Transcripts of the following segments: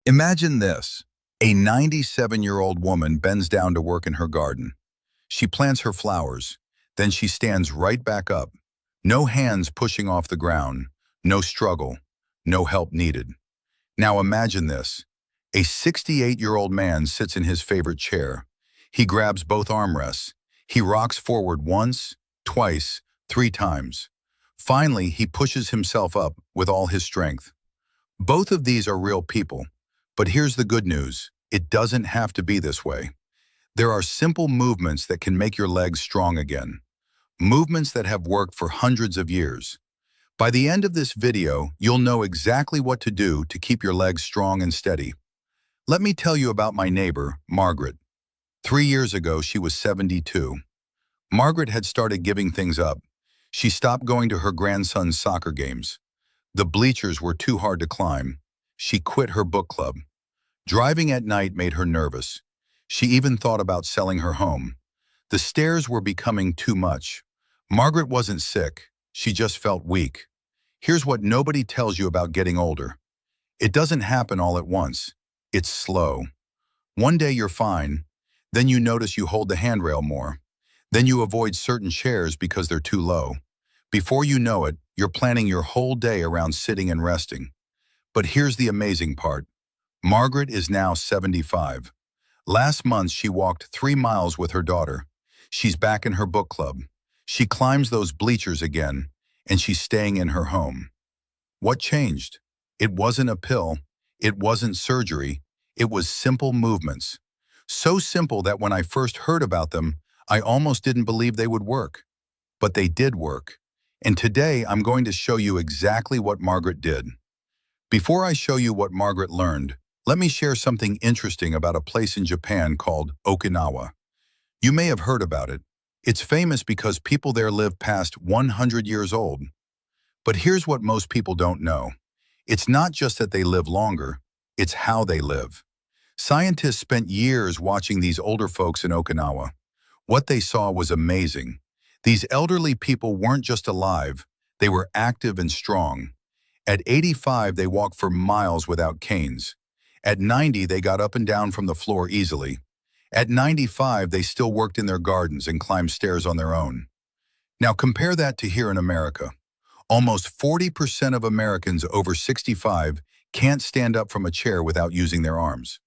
Imagine this. A 97-year-old woman bends down to work in her garden. She plants her flowers, then she stands right back up. No hands pushing off the ground, no struggle, no help needed. Now imagine this. A 68-year-old man sits in his favorite chair. He grabs both armrests. He rocks forward once, twice, three times. Finally, he pushes himself up with all his strength. Both of these are real people. But here's the good news. It doesn't have to be this way. There are simple movements that can make your legs strong again. Movements that have worked for hundreds of years. By the end of this video, you'll know exactly what to do to keep your legs strong and steady. Let me tell you about my neighbor, Margaret. 3 years ago, she was 72. Margaret had started giving things up. She stopped going to her grandson's soccer games. The bleachers were too hard to climb. She quit her book club. Driving at night made her nervous. She even thought about selling her home. The stairs were becoming too much. Margaret wasn't sick. She just felt weak. Here's what nobody tells you about getting older. It doesn't happen all at once. It's slow. One day you're fine. Then you notice you hold the handrail more. Then you avoid certain chairs because they're too low. Before you know it, you're planning your whole day around sitting and resting. But here's the amazing part. Margaret is now 75. Last month, she walked 3 miles with her daughter. She's back in her book club. She climbs those bleachers again, and she's staying in her home. What changed? It wasn't a pill. It wasn't surgery. It was simple movements. So simple that when I first heard about them, I almost didn't believe they would work. But they did work. And today, I'm going to show you exactly what Margaret did. Before I show you what Margaret learned, let me share something interesting about a place in Japan called Okinawa. You may have heard about it. It's famous because people there live past 100 years old. But here's what most people don't know. It's not just that they live longer, it's how they live. Scientists spent years watching these older folks in Okinawa. What they saw was amazing. These elderly people weren't just alive, they were active and strong. At 85, they walked for miles without canes. At 90, they got up and down from the floor easily. At 95, they still worked in their gardens and climbed stairs on their own. Now compare that to here in America. Almost 40% of Americans over 65 can't stand up from a chair without using their arms.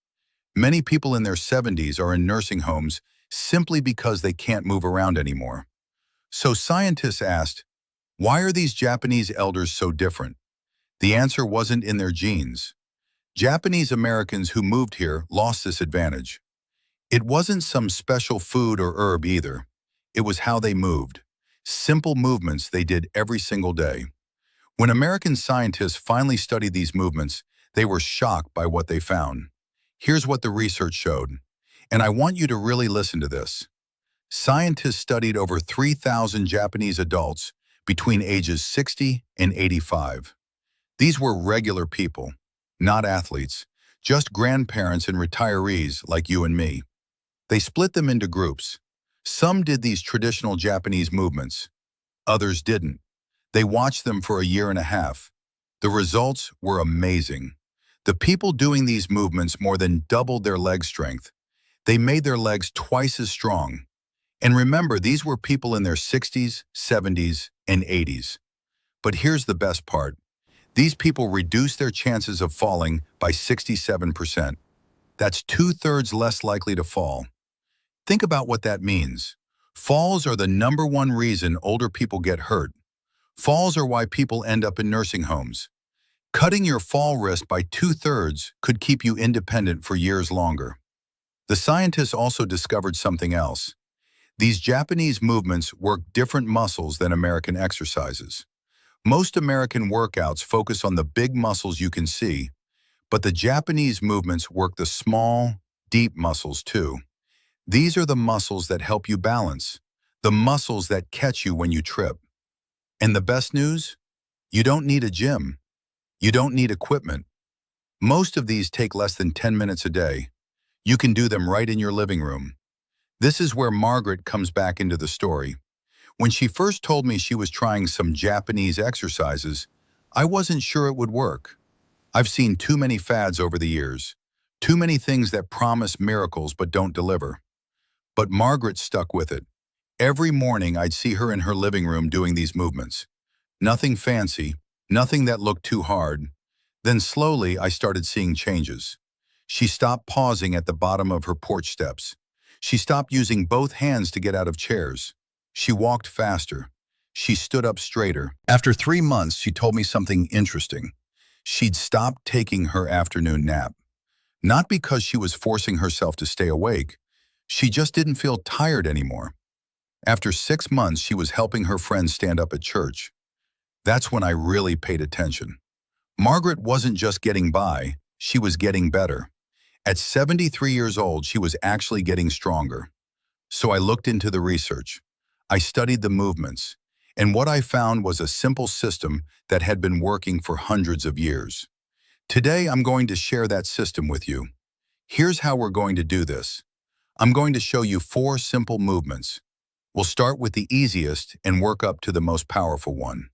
Many people in their 70s are in nursing homes simply because they can't move around anymore. So scientists asked, why are these Japanese elders so different? The answer wasn't in their genes. Japanese Americans who moved here lost this advantage. It wasn't some special food or herb either. It was how they moved. Simple movements they did every single day. When American scientists finally studied these movements, they were shocked by what they found. Here's what the research showed. And I want you to really listen to this. Scientists studied over 3,000 Japanese adults between ages 60 and 85. These were regular people, not athletes, just grandparents and retirees like you and me. They split them into groups. Some did these traditional Japanese movements. Others didn't. They watched them for a year and a half. The results were amazing. The people doing these movements more than doubled their leg strength. They made their legs twice as strong. And remember, these were people in their 60s, 70s, and 80s. But here's the best part. These people reduced their chances of falling by 67%. That's 2/3 less likely to fall. Think about what that means. Falls are the #1 reason older people get hurt. Falls are why people end up in nursing homes. Cutting your fall risk by 2/3 could keep you independent for years longer. The scientists also discovered something else. These Japanese movements work different muscles than American exercises. Most American workouts focus on the big muscles you can see, but the Japanese movements work the small, deep muscles too. These are the muscles that help you balance, the muscles that catch you when you trip. And the best news? You don't need a gym. You don't need equipment. Most of these take less than 10 minutes a day. You can do them right in your living room. This is where Margaret comes back into the story. When she first told me she was trying some Japanese exercises, I wasn't sure it would work. I've seen too many fads over the years, too many things that promise miracles but don't deliver. But Margaret stuck with it. Every morning I'd see her in her living room doing these movements. Nothing fancy, nothing that looked too hard. Then slowly I started seeing changes. She stopped pausing at the bottom of her porch steps. She stopped using both hands to get out of chairs. She walked faster. She stood up straighter. After 3 months, she told me something interesting. She'd stopped taking her afternoon nap. Not because she was forcing herself to stay awake. She just didn't feel tired anymore. After 6 months, she was helping her friends stand up at church. That's when I really paid attention. Margaret wasn't just getting by, she was getting better. At 73 years old, she was actually getting stronger. So I looked into the research. I studied the movements, and what I found was a simple system that had been working for hundreds of years. Today, I'm going to share that system with you. Here's how we're going to do this. I'm going to show you 4 simple movements. We'll start with the easiest and work up to the most powerful one.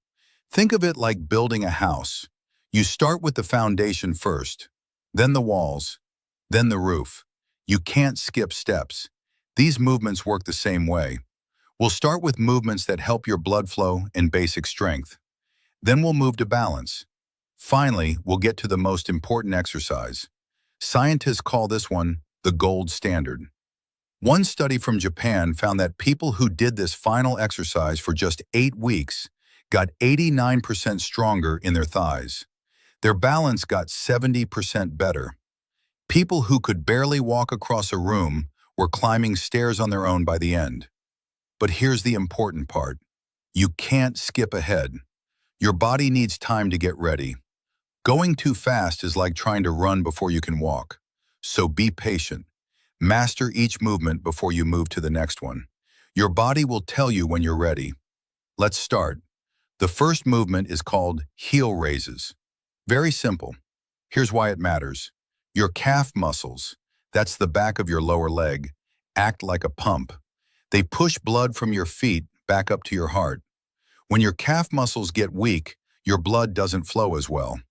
Think of it like building a house. You start with the foundation first, then the walls, then the roof. You can't skip steps. These movements work the same way. We'll start with movements that help your blood flow and basic strength. Then we'll move to balance. Finally, we'll get to the most important exercise. Scientists call this one the gold standard. One study from Japan found that people who did this final exercise for just 8 weeks got 89% stronger in their thighs. Their balance got 70% better. People who could barely walk across a room were climbing stairs on their own by the end. But here's the important part. You can't skip ahead. Your body needs time to get ready. Going too fast is like trying to run before you can walk. So be patient. Master each movement before you move to the next one. Your body will tell you when you're ready. Let's start. The first movement is called heel raises. Very simple. Here's why it matters. Your calf muscles, that's the back of your lower leg, act like a pump. They push blood from your feet back up to your heart. When your calf muscles get weak, your blood doesn't flow as well.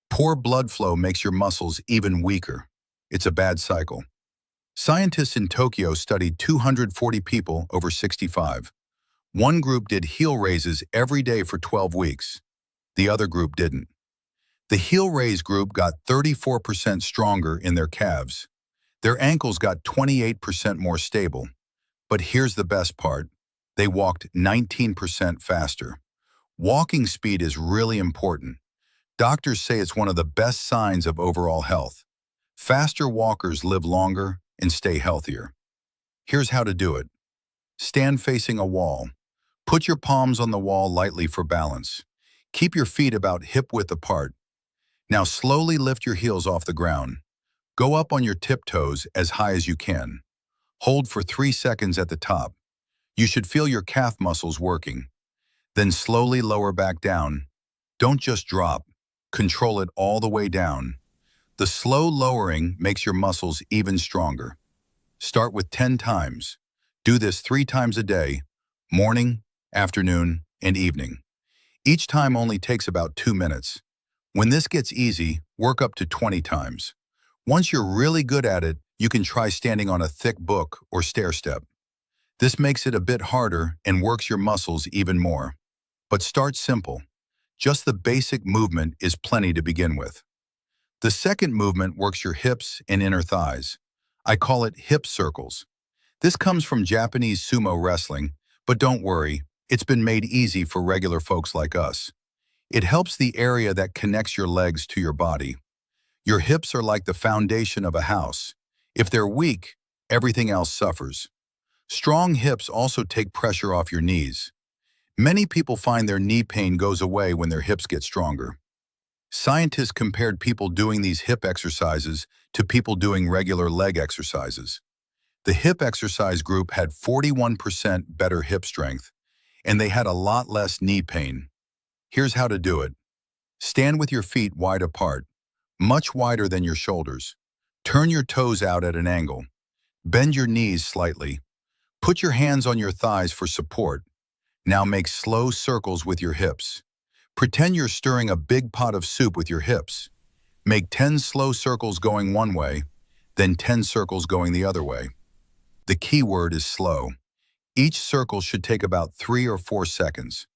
Poor blood flow makes your muscles even weaker. It's a bad cycle. Scientists in Tokyo studied 240 people over 65. One group did heel raises every day for 12 weeks. The other group didn't. The heel raise group got 34% stronger in their calves. Their ankles got 28% more stable. But here's the best part. They walked 19% faster. Walking speed is really important. Doctors say it's one of the best signs of overall health. Faster walkers live longer and stay healthier. Here's how to do it. Stand facing a wall. Put your palms on the wall lightly for balance. Keep your feet about hip-width apart. Now slowly lift your heels off the ground. Go up on your tiptoes as high as you can. Hold for 3 seconds at the top. You should feel your calf muscles working. Then slowly lower back down. Don't just drop. Control it all the way down. The slow lowering makes your muscles even stronger. Start with 10 times. Do this 3 times a day, morning, afternoon, and evening. Each time only takes about 2 minutes. When this gets easy, work up to 20 times. Once you're really good at it, you can try standing on a thick book or stair step. This makes it a bit harder and works your muscles even more. But start simple. Just the basic movement is plenty to begin with. The second movement works your hips and inner thighs. I call it hip circles. This comes from Japanese sumo wrestling, but don't worry, it's been made easy for regular folks like us. It helps the area that connects your legs to your body. Your hips are like the foundation of a house. If they're weak, everything else suffers. Strong hips also take pressure off your knees. Many people find their knee pain goes away when their hips get stronger. Scientists compared people doing these hip exercises to people doing regular leg exercises. The hip exercise group had 41% better hip strength, and they had a lot less knee pain. Here's how to do it. Stand with your feet wide apart, much wider than your shoulders. Turn your toes out at an angle. Bend your knees slightly. Put your hands on your thighs for support. Now make slow circles with your hips. Pretend you're stirring a big pot of soup with your hips. Make 10 slow circles going one way, then 10 circles going the other way. The key word is slow. Each circle should take about 3 or 4 seconds.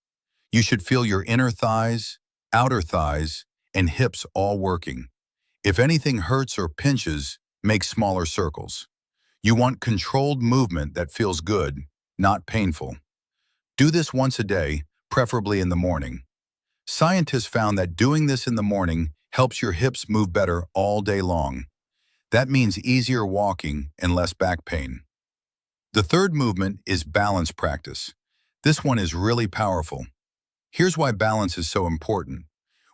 You should feel your inner thighs, outer thighs, and hips all working. If anything hurts or pinches, make smaller circles. You want controlled movement that feels good, not painful. Do this once a day, preferably in the morning. Scientists found that doing this in the morning helps your hips move better all day long. That means easier walking and less back pain. The third movement is balance practice. This one is really powerful. Here's why balance is so important.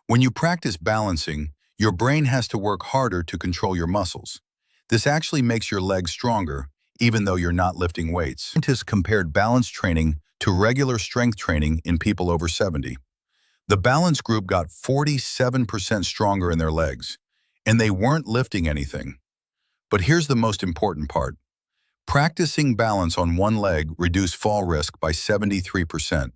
When you practice balancing, your brain has to work harder to control your muscles. This actually makes your legs stronger, even though you're not lifting weights. Scientists compared balance training to regular strength training in people over 70. The balance group got 47% stronger in their legs, and they weren't lifting anything. But here's the most important part. Practicing balance on one leg reduced fall risk by 73%.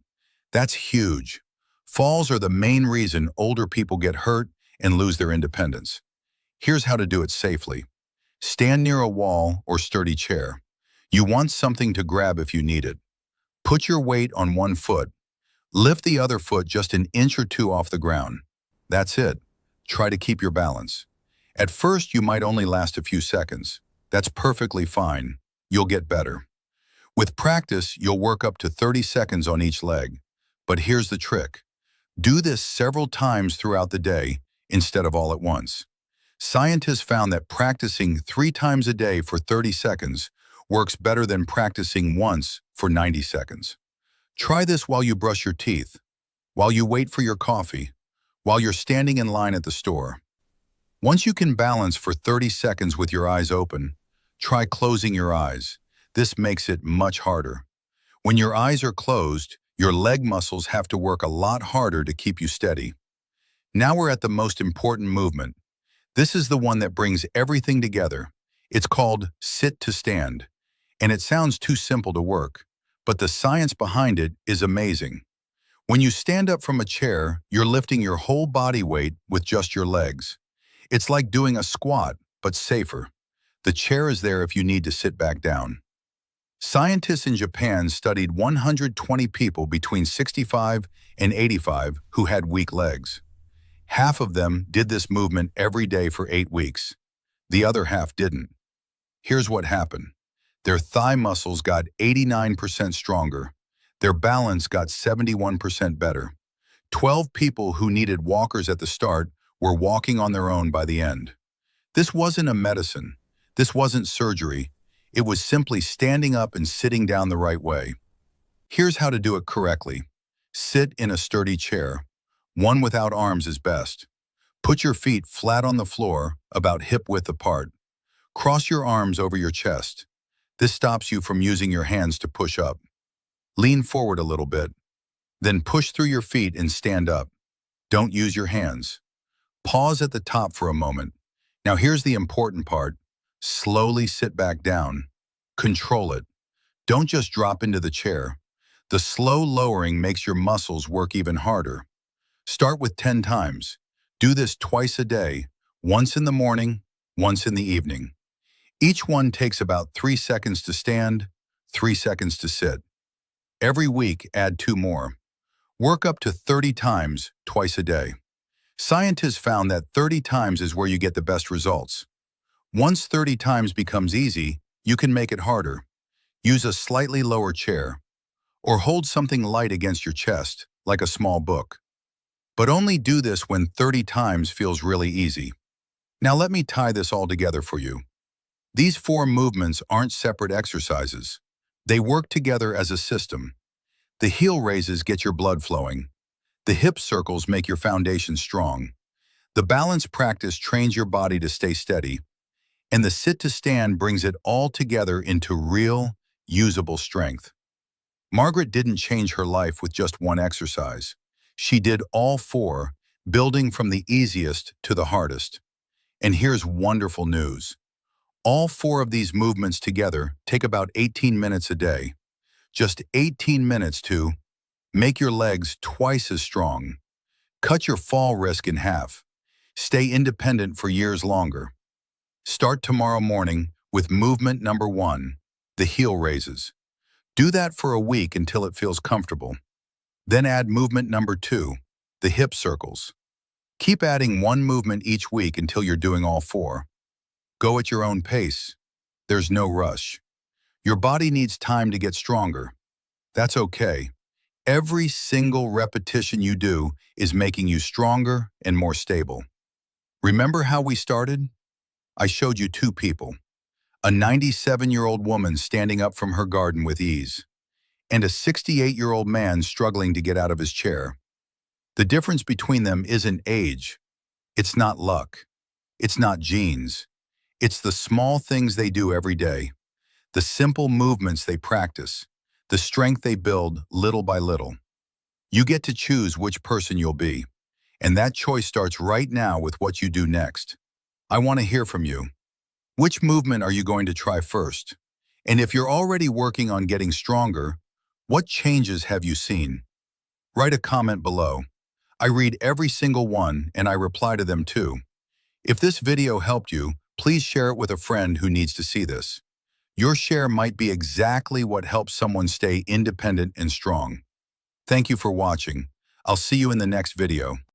That's huge. Falls are the main reason older people get hurt and lose their independence. Here's how to do it safely. Stand near a wall or sturdy chair. You want something to grab if you need it. Put your weight on one foot. Lift the other foot just an inch or two off the ground. That's it. Try to keep your balance. At first, you might only last a few seconds. That's perfectly fine. You'll get better. With practice, you'll work up to 30 seconds on each leg. But here's the trick. Do this several times throughout the day instead of all at once. Scientists found that practicing 3 times a day for 30 seconds works better than practicing once for 90 seconds. Try this while you brush your teeth, while you wait for your coffee, while you're standing in line at the store. Once you can balance for 30 seconds with your eyes open, try closing your eyes. This makes it much harder. When your eyes are closed, your leg muscles have to work a lot harder to keep you steady. Now we're at the most important movement. This is the one that brings everything together. It's called sit to stand, and it sounds too simple to work, but the science behind it is amazing. When you stand up from a chair, you're lifting your whole body weight with just your legs. It's like doing a squat, but safer. The chair is there if you need to sit back down. Scientists in Japan studied 120 people between 65 and 85 who had weak legs. Half of them did this movement every day for 8 weeks. The other half didn't. Here's what happened. Their thigh muscles got 89% stronger. Their balance got 71% better. 12 people who needed walkers at the start were walking on their own by the end. This wasn't a medicine. This wasn't surgery. It was simply standing up and sitting down the right way. Here's how to do it correctly. Sit in a sturdy chair. One without arms is best. Put your feet flat on the floor, about hip-width apart. Cross your arms over your chest. This stops you from using your hands to push up. Lean forward a little bit. Then push through your feet and stand up. Don't use your hands. Pause at the top for a moment. Now here's the important part. Slowly sit back down. Control it. Don't just drop into the chair. The slow lowering makes your muscles work even harder. Start with 10 times. Do this twice a day, once in the morning, once in the evening. Each one takes about 3 seconds to stand, 3 seconds to sit. Every week, add 2 more. Work up to 30 times, twice a day. Scientists found that 30 times is where you get the best results. Once 30 times becomes easy, you can make it harder. Use a slightly lower chair, or hold something light against your chest, like a small book. But only do this when 30 times feels really easy. Now let me tie this all together for you. These 4 movements aren't separate exercises. They work together as a system. The heel raises get your blood flowing. The hip circles make your foundation strong. The balance practice trains your body to stay steady. And the sit to stand brings it all together into real, usable strength. Margaret didn't change her life with just one exercise. She did all 4, building from the easiest to the hardest. And here's wonderful news. All 4 of these movements together take about 18 minutes a day. Just 18 minutes to make your legs twice as strong. Cut your fall risk in half. Stay independent for years longer. Start tomorrow morning with movement number 1, the heel raises. Do that for a week until it feels comfortable. Then add movement number 2, the hip circles. Keep adding one movement each week until you're doing all 4. Go at your own pace. There's no rush. Your body needs time to get stronger. That's okay. Every single repetition you do is making you stronger and more stable. Remember how we started? I showed you 2 people. A 97-year-old woman standing up from her garden with ease, and a 68-year-old man struggling to get out of his chair. The difference between them isn't age. It's not luck. It's not genes. It's the small things they do every day, the simple movements they practice, the strength they build little by little. You get to choose which person you'll be, and that choice starts right now with what you do next. I want to hear from you. Which movement are you going to try first? And if you're already working on getting stronger, what changes have you seen? Write a comment below. I read every single one and I reply to them too. If this video helped you, please share it with a friend who needs to see this. Your share might be exactly what helps someone stay independent and strong. Thank you for watching. I'll see you in the next video.